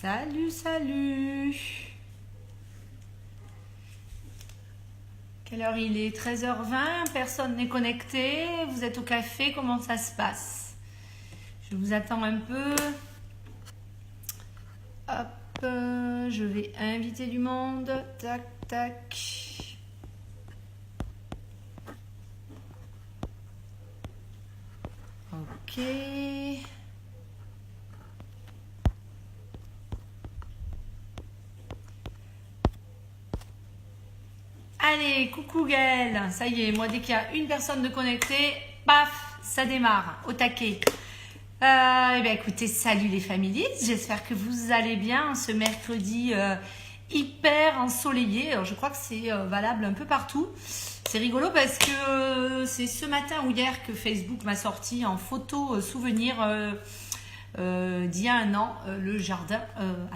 Salut, salut. Quelle heure il est? 13h20, personne n'est connecté. Vous êtes au café, comment ça se passe? Je vous attends un peu. Hop, je vais inviter du monde. Tac, tac. Ok. Allez, coucou Gaëlle, ça y est, moi dès qu'il y a une personne de connectée, paf, ça démarre, au taquet. Eh bien écoutez, salut les families, j'espère que vous allez bien ce mercredi hyper ensoleillé. Alors, je crois que c'est valable un peu partout. C'est rigolo parce que c'est ce matin ou hier que Facebook m'a sorti en photo souvenir d'il y a un an, le jardin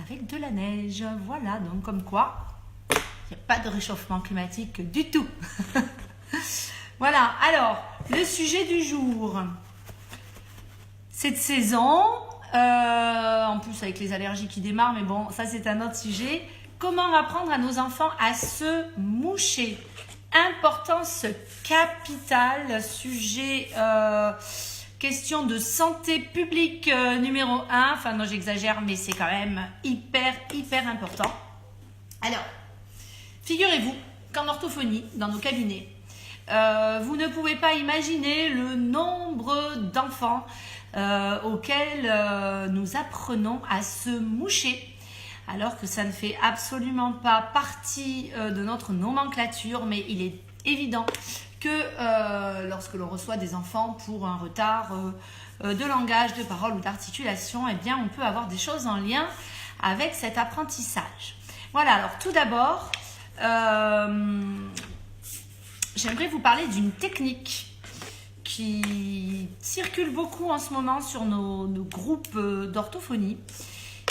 avec de la neige. Voilà, donc comme quoi... Il n'y a pas de réchauffement climatique du tout. Voilà, alors, le sujet du jour. Cette saison, en plus avec les allergies qui démarrent, mais bon, ça c'est un autre sujet. Comment apprendre à nos enfants à se moucher? Importance capitale, sujet, question de santé publique numéro 1. Enfin non, j'exagère, mais c'est quand même hyper important. Alors, figurez-vous qu'en orthophonie, dans nos cabinets, vous ne pouvez pas imaginer le nombre d'enfants auxquels nous apprenons à se moucher, alors que ça ne fait absolument pas partie de notre nomenclature, mais il est évident que lorsque l'on reçoit des enfants pour un retard de langage, de parole ou d'articulation, eh bien, on peut avoir des choses en lien avec cet apprentissage. Voilà, alors tout d'abord... j'aimerais vous parler d'une technique qui circule beaucoup en ce moment sur nos groupes d'orthophonie,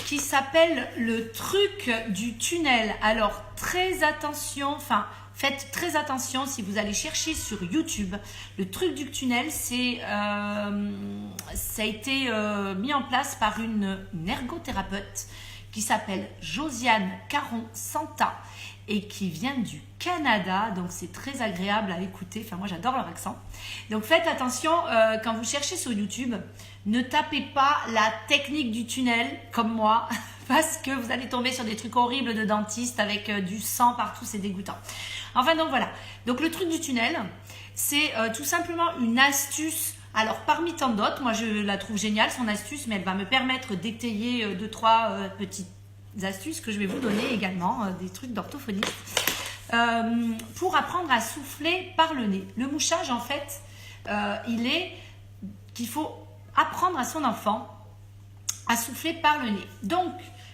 qui s'appelle le truc du tunnel. Alors très attention, faites très attention si vous allez chercher sur YouTube. Le truc du tunnel, ça a été mis en place par une ergothérapeute qui s'appelle Josiane Caron-Santa et qui vient du Canada, donc c'est très agréable à écouter, enfin moi j'adore leur accent. Donc faites attention quand vous cherchez sur YouTube, ne tapez pas la technique du tunnel comme moi, parce que vous allez tomber sur des trucs horribles de dentiste avec du sang partout, c'est dégoûtant. Enfin donc voilà, donc le truc du tunnel, c'est tout simplement une astuce. Alors parmi tant d'autres, moi je la trouve géniale son astuce, mais elle va me permettre d'étayer 2-3 petites astuces que je vais vous donner également, des trucs d'orthophonie, pour apprendre à souffler par le nez. Le mouchage en fait, il est qu'il faut apprendre à son enfant à souffler par le nez. Donc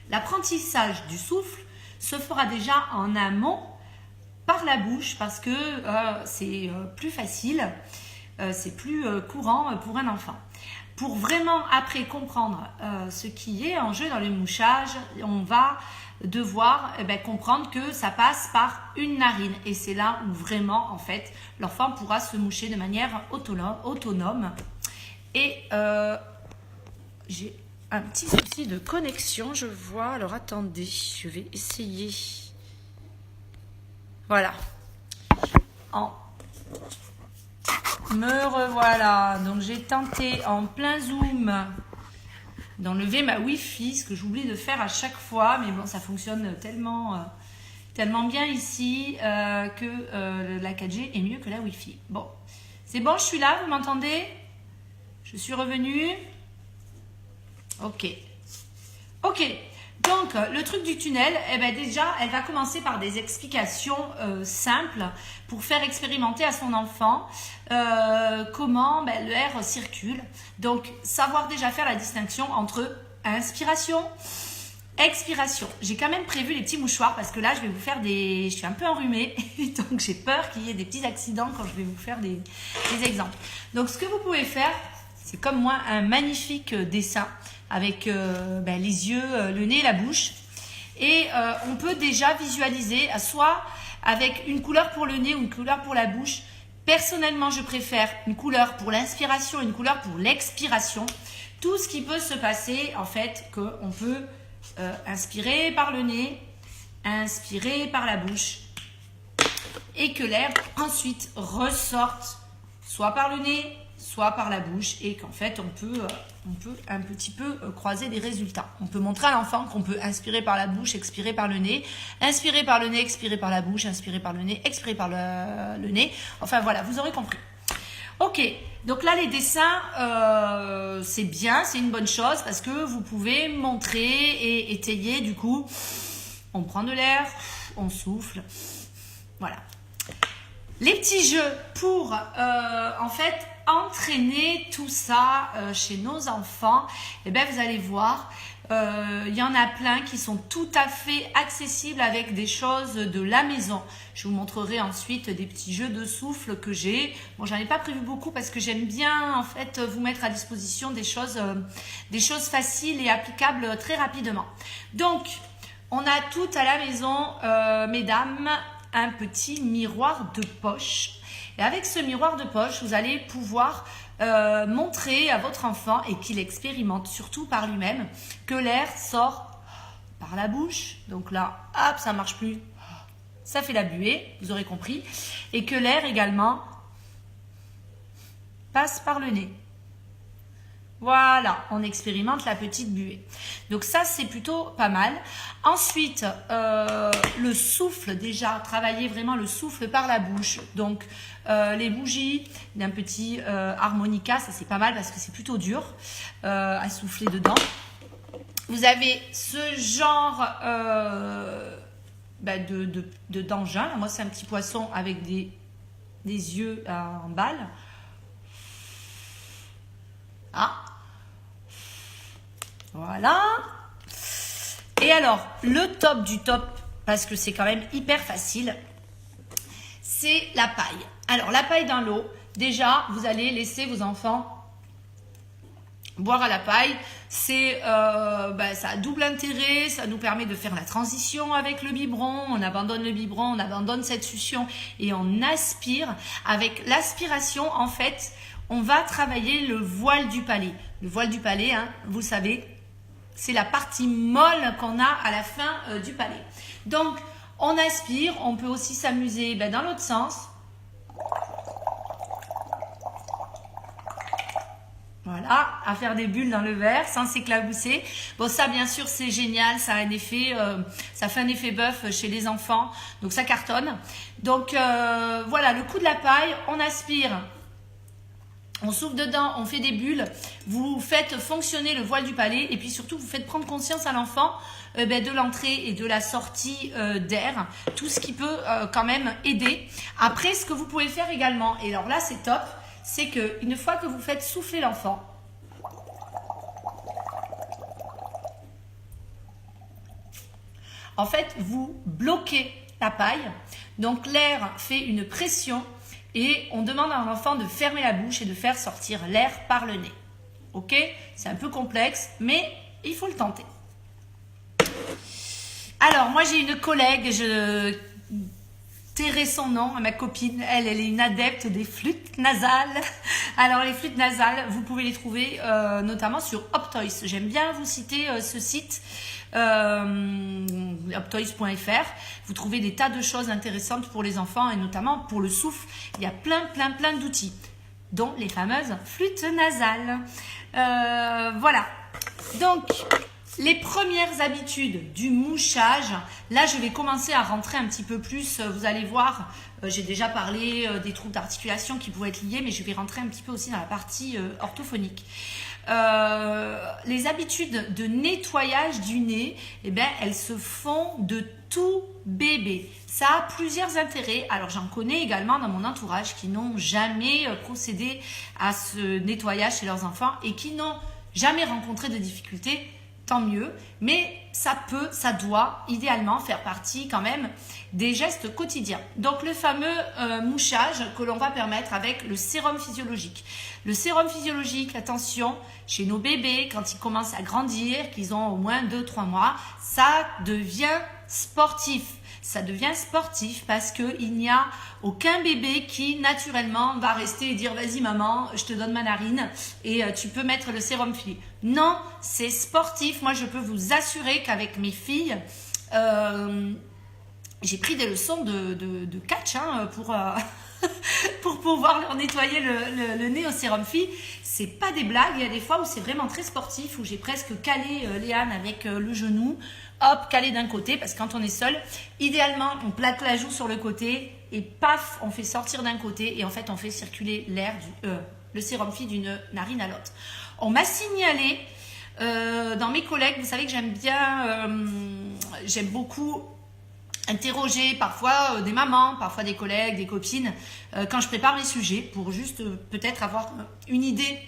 l'apprentissage du souffle se fera déjà en amont par la bouche parce que c'est plus facile. C'est plus courant pour un enfant. Pour vraiment après comprendre ce qui est en jeu dans le mouchage, on va devoir comprendre que ça passe par une narine. Et c'est là où vraiment, en fait, l'enfant pourra se moucher de manière autonome. Et j'ai un petit souci de connexion, je vois. Alors attendez, je vais essayer. Voilà. Me revoilà, donc j'ai tenté en plein zoom d'enlever ma Wi-Fi, ce que j'oublie de faire à chaque fois, mais bon, ça fonctionne tellement bien ici que la 4G est mieux que la Wi-Fi. Bon, c'est bon, je suis là, vous m'entendez? Je suis revenue. Ok. Donc, le truc du tunnel, déjà, elle va commencer par des explications simples pour faire expérimenter à son enfant comment le air circule. Donc, savoir déjà faire la distinction entre inspiration, expiration. J'ai quand même prévu les petits mouchoirs parce que là, je vais vous faire je suis un peu enrhumée, donc j'ai peur qu'il y ait des petits accidents quand je vais vous faire des exemples. Donc, ce que vous pouvez faire, c'est comme moi, un magnifique dessin avec les yeux, le nez et la bouche. Et on peut déjà visualiser, soit avec une couleur pour le nez ou une couleur pour la bouche. Personnellement, je préfère une couleur pour l'inspiration et une couleur pour l'expiration. Tout ce qui peut se passer, en fait, qu'on peut inspirez par le nez, inspirez par la bouche et que l'air ensuite ressorte soit par le nez, soit par la bouche et qu'en fait on peut un petit peu croiser des résultats. On peut montrer à l'enfant qu'on peut inspirer par la bouche, expirer par le nez, inspirer par le nez, expirer par la bouche, inspirer par le nez, expirer par le nez. Enfin voilà, vous aurez compris. Ok, donc là les dessins, c'est bien, c'est une bonne chose parce que vous pouvez montrer et étayer du coup. On prend de l'air, on souffle, voilà. Les petits jeux pour en fait entraîner tout ça chez nos enfants, eh bien, vous allez voir, il y en a plein qui sont tout à fait accessibles avec des choses de la maison. Je vous montrerai ensuite des petits jeux de souffle que j'ai. Bon, j'en ai pas prévu beaucoup parce que j'aime bien en fait vous mettre à disposition des choses faciles et applicables très rapidement. Donc, on a tout à la maison, mesdames, un petit miroir de poche. Et avec ce miroir de poche, vous allez pouvoir montrer à votre enfant et qu'il expérimente surtout par lui-même que l'air sort par la bouche. Donc là, hop, ça marche plus. Ça fait la buée, vous aurez compris. Et que l'air également passe par le nez. Voilà, on expérimente la petite buée. Donc ça, c'est plutôt pas mal. Ensuite, le souffle, déjà, travailler vraiment le souffle par la bouche. Donc, les bougies d'un petit harmonica, ça c'est pas mal parce que c'est plutôt dur à souffler dedans. Vous avez ce genre d'engin. Moi, c'est un petit poisson avec des yeux en balle. Ah, voilà. Et alors, le top du top, parce que c'est quand même hyper facile, c'est la paille. Alors, la paille dans l'eau, déjà, vous allez laisser vos enfants boire à la paille. Ça a double intérêt, ça nous permet de faire la transition avec le biberon. On abandonne le biberon, on abandonne cette succion et on aspire. Avec l'aspiration, en fait, on va travailler le voile du palais. Le voile du palais, hein, vous savez, c'est la partie molle qu'on a à la fin du palais. Donc, on aspire. On peut aussi s'amuser dans l'autre sens. Voilà, à faire des bulles dans le verre sans s'éclabousser. Bon, ça, bien sûr, c'est génial. Ça a un effet, ça fait un effet bœuf chez les enfants. Donc, ça cartonne. Donc, voilà, le coup de la paille, on aspire. On souffle dedans, on fait des bulles, vous faites fonctionner le voile du palais et puis surtout vous faites prendre conscience à l'enfant de l'entrée et de la sortie d'air, tout ce qui peut quand même aider. Après, ce que vous pouvez faire également, et alors là c'est top, c'est qu'une fois que vous faites souffler l'enfant, en fait vous bloquez la paille, donc l'air fait une pression. Et on demande à l'enfant de fermer la bouche et de faire sortir l'air par le nez. Ok? C'est un peu complexe, mais il faut le tenter. Alors, moi j'ai une collègue, je tairai son nom à ma copine. Elle est une adepte des flûtes nasales. Alors, les flûtes nasales, vous pouvez les trouver notamment sur Optoys. J'aime bien vous citer ce site. Optoys.fr. Vous trouvez des tas de choses intéressantes pour les enfants et notamment pour le souffle. Il y a plein d'outils, dont les fameuses flûtes nasales. Voilà. Donc, les premières habitudes du mouchage. Là, je vais commencer à rentrer un petit peu plus. Vous allez voir, j'ai déjà parlé des troubles d'articulation qui pouvaient être liés, mais je vais rentrer un petit peu aussi dans la partie orthophonique. Les habitudes de nettoyage du nez, eh bien, elles se font de tout bébé. Ça a plusieurs intérêts. Alors, j'en connais également dans mon entourage qui n'ont jamais procédé à ce nettoyage chez leurs enfants et qui n'ont jamais rencontré de difficultés. Tant mieux, mais ça doit idéalement faire partie quand même des gestes quotidiens. Donc le fameux mouchage que l'on va permettre avec le sérum physiologique. Le sérum physiologique, attention, chez nos bébés, quand ils commencent à grandir, qu'ils ont au moins 2-3 mois, ça devient sportif. ça devient sportif parce qu'il n'y a aucun bébé qui naturellement va rester et dire vas-y maman, je te donne ma narine et tu peux mettre le sérum Philippe. Non, c'est sportif. Moi, je peux vous assurer qu'avec mes filles, j'ai pris des leçons de catch pour pour pouvoir leur nettoyer le nez au sérum Phi. C'est pas des blagues, il y a des fois où c'est vraiment très sportif, où j'ai presque calé Léane avec le genou, hop, calé d'un côté, parce que quand on est seul, idéalement, on plaque la joue sur le côté et paf, on fait sortir d'un côté et en fait, on fait circuler l'air, le sérum Phi d'une narine à l'autre. On m'a signalé dans mes collègues, vous savez que j'aime beaucoup interroger parfois des mamans, parfois des collègues, des copines, quand je prépare les sujets, pour juste peut-être avoir une idée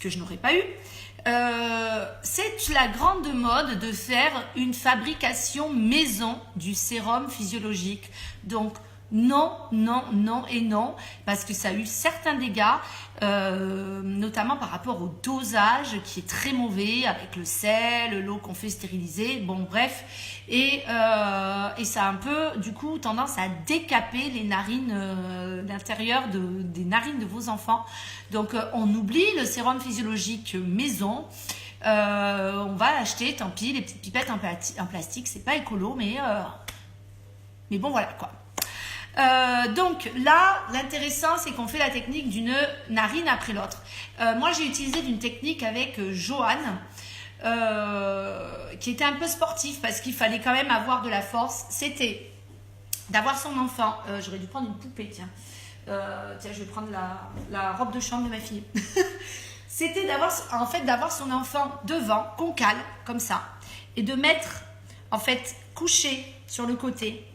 que je n'aurais pas eue. C'est la grande mode de faire une fabrication maison du sérum physiologique. Donc, non, non, non et non, parce que ça a eu certains dégâts, notamment par rapport au dosage qui est très mauvais, avec le sel, l'eau qu'on fait stériliser, bon bref, et ça a un peu du coup tendance à décaper les narines, l'intérieur des narines de vos enfants. Donc on oublie le sérum physiologique maison. On va acheter, tant pis, les petites pipettes en plastique, c'est pas écolo, mais bon voilà quoi. Donc là, l'intéressant, c'est qu'on fait la technique d'une narine après l'autre. Moi, j'ai utilisé une technique avec Joanne, qui était un peu sportive parce qu'il fallait quand même avoir de la force. C'était d'avoir son enfant. J'aurais dû prendre une poupée, tiens. Tiens, je vais prendre la robe de chambre de ma fille. C'était d'avoir son enfant devant, qu'on cale, comme ça, et de mettre, en fait, couché sur le côté.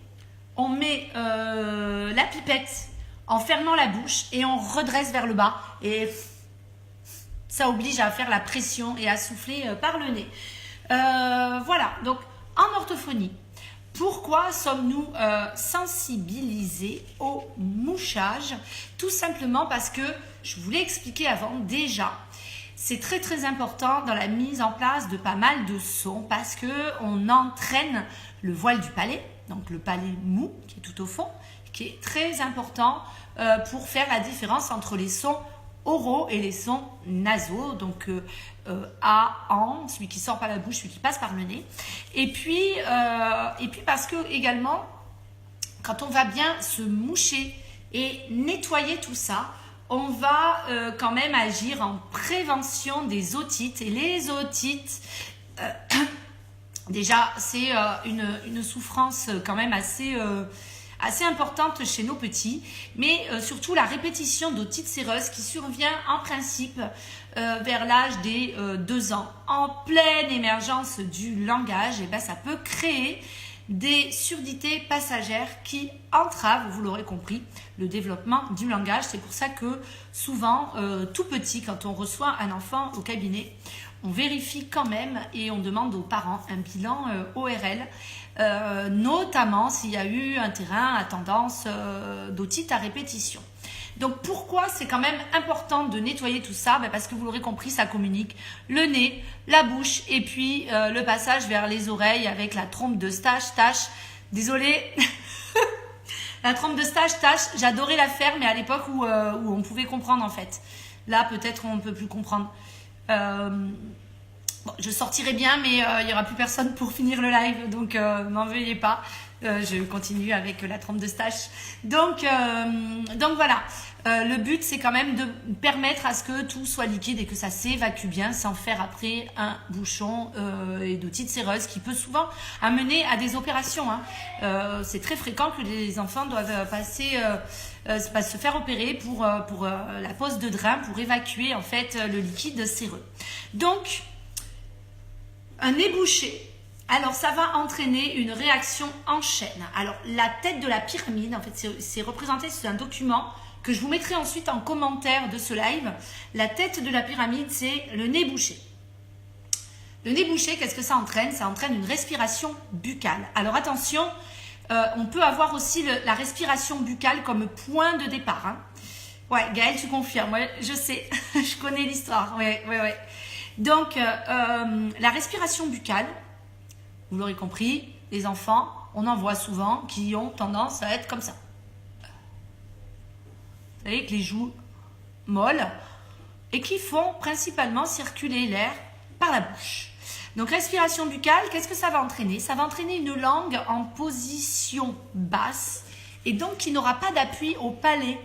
On met la pipette en fermant la bouche et on redresse vers le bas. Et ça oblige à faire la pression et à souffler par le nez. Voilà, donc en orthophonie, pourquoi sommes-nous sensibilisés au mouchage? Tout simplement parce que, je vous l'ai expliqué avant déjà, c'est très très important dans la mise en place de pas mal de sons parce qu'on entraîne le voile du palais, donc le palais mou qui est tout au fond, qui est très important pour faire la différence entre les sons oraux et les sons nasaux, donc A, an, celui qui sort par la bouche, celui qui passe par le nez. Et puis parce que également, quand on va bien se moucher et nettoyer tout ça, on va quand même agir en prévention des otites. Et les otites, déjà, c'est une souffrance quand même assez importante chez nos petits, mais surtout la répétition d'otite séreuse qui survient en principe vers l'âge des 2 ans. En pleine émergence du langage, et ben, ça peut créer des surdités passagères qui entravent, vous l'aurez compris, le développement du langage. C'est pour ça que souvent, tout petit, quand on reçoit un enfant au cabinet, on vérifie quand même et on demande aux parents un bilan ORL, notamment s'il y a eu un terrain à tendance d'otite à répétition. Donc pourquoi c'est quand même important de nettoyer tout ça? Parce que vous l'aurez compris, ça communique le nez, la bouche et puis le passage vers les oreilles avec la trompe de Stache. Désolée, la trompe de Stache, j'adorais la faire, mais à l'époque où on pouvait comprendre en fait. Là peut-être on ne peut plus comprendre. Bon, je sortirai bien, mais il n'y aura plus personne pour finir le live, donc n'en veuillez pas. Je continue avec la trompe de Stache. Donc voilà, le but c'est quand même de permettre à ce que tout soit liquide et que ça s'évacue bien sans faire après un bouchon et d'otite séreuse qui peut souvent amener à des opérations. C'est très fréquent que les enfants doivent se faire opérer pour la pose de drain pour évacuer en fait le liquide séreux. Donc un nez bouché, alors ça va entraîner une réaction en chaîne. Alors la tête de la pyramide, en fait c'est représenté sur un document que je vous mettrai ensuite en commentaire de ce live. La tête de la pyramide, c'est le nez bouché. Le nez bouché, qu'est-ce que ça entraîne? Ça entraîne une respiration buccale. Alors attention, on peut avoir aussi la respiration buccale comme point de départ. Ouais, Gaëlle, tu confirmes, ouais, je sais, je connais l'histoire, ouais. Donc, la respiration buccale, vous l'aurez compris, les enfants on en voit souvent qui ont tendance à être comme ça. Vous voyez, avec les joues molles et qui font principalement circuler l'air par la bouche. Donc respiration buccale, qu'est-ce que ça va entraîner? Ça va entraîner une langue en position basse et donc qui n'aura pas d'appui au palais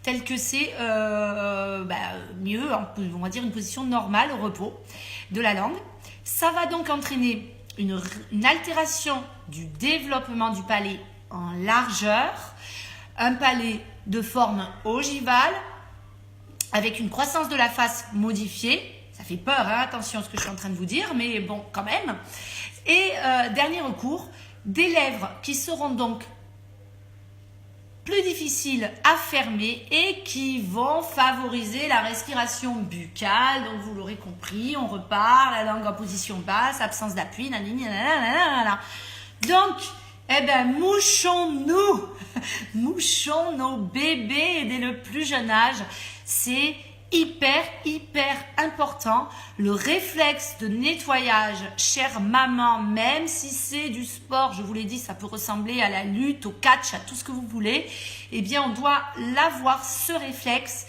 tel que c'est mieux, on va dire une position normale au repos de la langue. Ça va donc entraîner une altération du développement du palais en largeur, un palais de forme ogivale, avec une croissance de la face modifiée. Ça fait peur, hein, attention à ce que je suis en train de vous dire, mais bon, quand même. Et dernier recours, des lèvres qui seront donc plus difficiles à fermer et qui vont favoriser la respiration buccale. Donc vous l'aurez compris, on repart, la langue en position basse, absence d'appui, nanana. Donc, mouchons-nous, mouchons nos bébés dès le plus jeune âge. C'est hyper important. Le réflexe de nettoyage, chère maman, même si c'est du sport, je vous l'ai dit, ça peut ressembler à la lutte, au catch, à tout ce que vous voulez, eh bien on doit l'avoir, ce réflexe,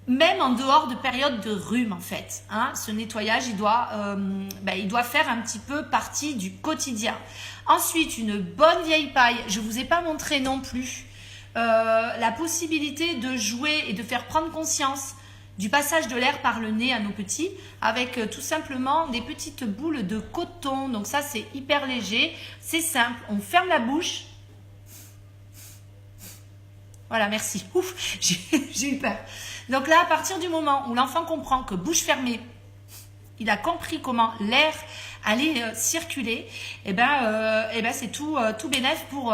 même en dehors de période de rhume en fait. Hein, ce nettoyage, il doit faire un petit peu partie du quotidien. Ensuite, une bonne vieille paille. Je ne vous ai pas montré non plus la possibilité de jouer et de faire prendre conscience du passage de l'air par le nez à nos petits avec tout simplement des petites boules de coton. Donc ça, c'est hyper léger, c'est simple. On ferme la bouche. Voilà, merci. Ouf, j'ai eu peur. Donc là, à partir du moment où l'enfant comprend que bouche fermée, il a compris comment l'air allait circuler, c'est tout bénef pour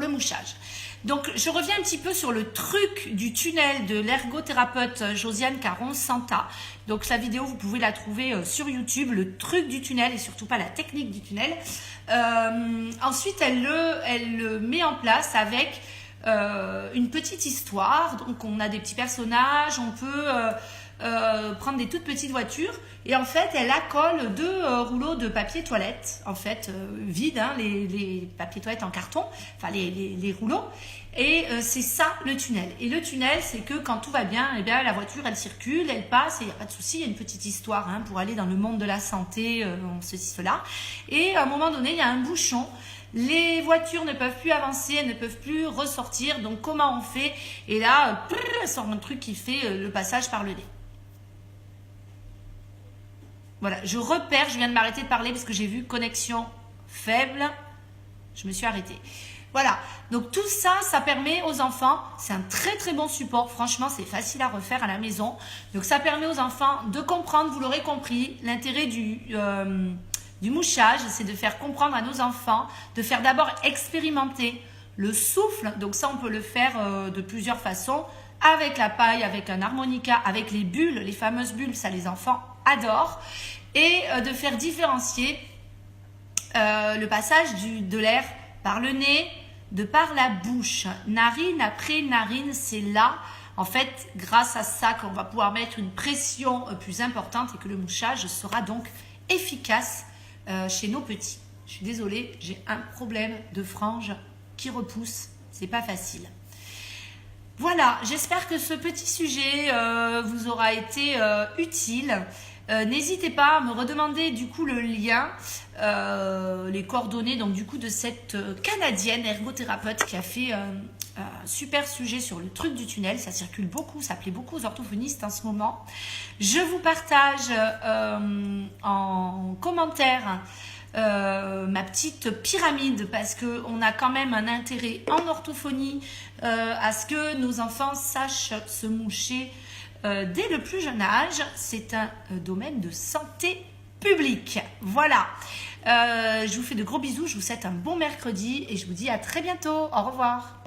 le mouchage. Donc, je reviens un petit peu sur le truc du tunnel de l'ergothérapeute Josiane Caron-Santa. Donc, sa vidéo, vous pouvez la trouver sur YouTube, le truc du tunnel et surtout pas la technique du tunnel. Ensuite, elle le met en place avec une petite histoire. Donc, on a des petits personnages, on peut prendre des toutes petites voitures et en fait, elle accole 2 rouleaux de papier toilette, en fait, vides, hein, les papiers toilettes en carton, enfin les rouleaux. Et c'est ça le tunnel. Et le tunnel, c'est que quand tout va bien, eh bien la voiture, elle circule, elle passe, et il n'y a pas de souci, il y a une petite histoire hein, pour aller dans le monde de la santé, ceci, cela. Et à un moment donné, il y a un bouchon. Les voitures ne peuvent plus avancer, elles ne peuvent plus ressortir. Donc, comment on fait? Et là, elle sort un truc qui fait le passage par le nez. Voilà, je viens de m'arrêter de parler parce que j'ai vu connexion faible. Je me suis arrêtée. Voilà, donc tout ça, ça permet aux enfants, c'est un très bon support. Franchement, c'est facile à refaire à la maison. Donc ça permet aux enfants de comprendre, vous l'aurez compris, l'intérêt du mouchage, c'est de faire comprendre à nos enfants, de faire d'abord expérimenter le souffle. Donc ça, on peut le faire de plusieurs façons, avec la paille, avec un harmonica, avec les bulles, les fameuses bulles, ça les enfants adorent. Et de faire différencier le passage de l'air par le nez, de par la bouche. Narine après narine, c'est là, en fait, grâce à ça qu'on va pouvoir mettre une pression plus importante et que le mouchage sera donc efficace chez nos petits. Je suis désolée, j'ai un problème de frange qui repousse, c'est pas facile. Voilà, j'espère que ce petit sujet vous aura été utile. N'hésitez pas à me redemander du coup le lien, les coordonnées donc du coup de cette Canadienne ergothérapeute qui a fait un super sujet sur le truc du tunnel. Ça circule beaucoup, ça plaît beaucoup aux orthophonistes en ce moment. Je vous partage en commentaire ma petite pyramide parce qu'on a quand même un intérêt en orthophonie à ce que nos enfants sachent se moucher dès le plus jeune âge. C'est un domaine de santé publique. Voilà, je vous fais de gros bisous, je vous souhaite un bon mercredi et je vous dis à très bientôt. Au revoir.